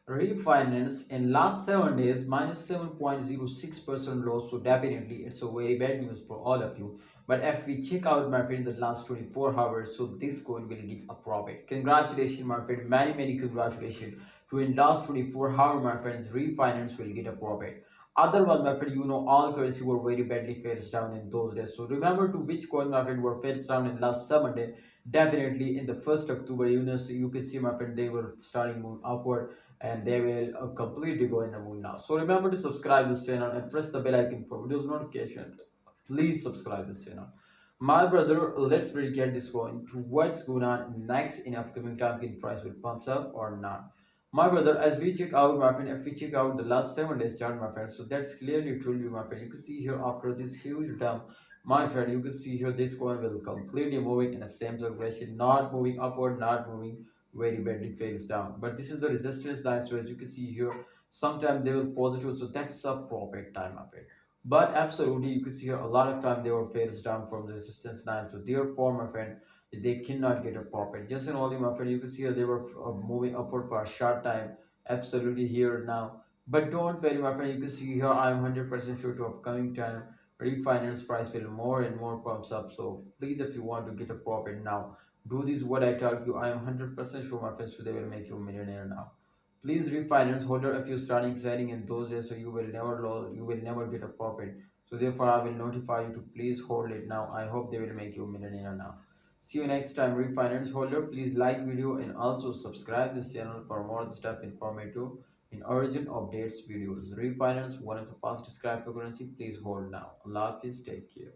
Refinance in last 7 days minus 7.06% loss, so definitely it's a very bad news for all of you. But if we check out my friend the last 24 hours, so this coin will get a profit. Congratulations my friend, many congratulations to in last 24 hours my friends, refinance will get a profit. Otherwise my friend, you know all currency were very badly fails down in those days, so remember to which coin my friend were fails down in last 7 days. Definitely in the 1st October, you know, so you can see my friend they were starting move upward, and they will completely go in the moon now. So remember to subscribe this channel and press the bell icon for videos notification. Please subscribe this channel. My brother, let's predicate this coin to what's going on next in upcoming time. Can price will pumps up or not? My brother, as we check out my friend, if we check out the last 7 days chart, my friend, so that's clearly told you, my friend. You can see here after this huge dump, my friend, you can see here this coin will completely moving in the same direction, not moving upward, not moving very badly fails down. But this is the resistance line, so as you can see here, sometimes they will positive, so that's a profit time of it. But absolutely, you can see here a lot of time they will fails down from the resistance line, so therefore, my friend, they cannot get a profit. Just and only, my friend, you can see here they were moving upward for a short time. Absolutely here now. But don't worry, my friend. You can see here I am 100% sure to upcoming time refinance price will more and more pumps up. So please, if you want to get a profit now, do this what I tell you. I am 100% sure, my friends, today will make you a millionaire now. Please refinance holder if you're starting selling in those days, so you will never lose, you will never get a profit. So therefore, I will notify you to please hold it now. I hope they will make you a millionaire now. See you next time, refinance holder. Please like video and also subscribe this channel for more stuff informative in urgent updates videos. Refinance one of the fastest cryptocurrency. Please hold now. Allah Hafiz, take care.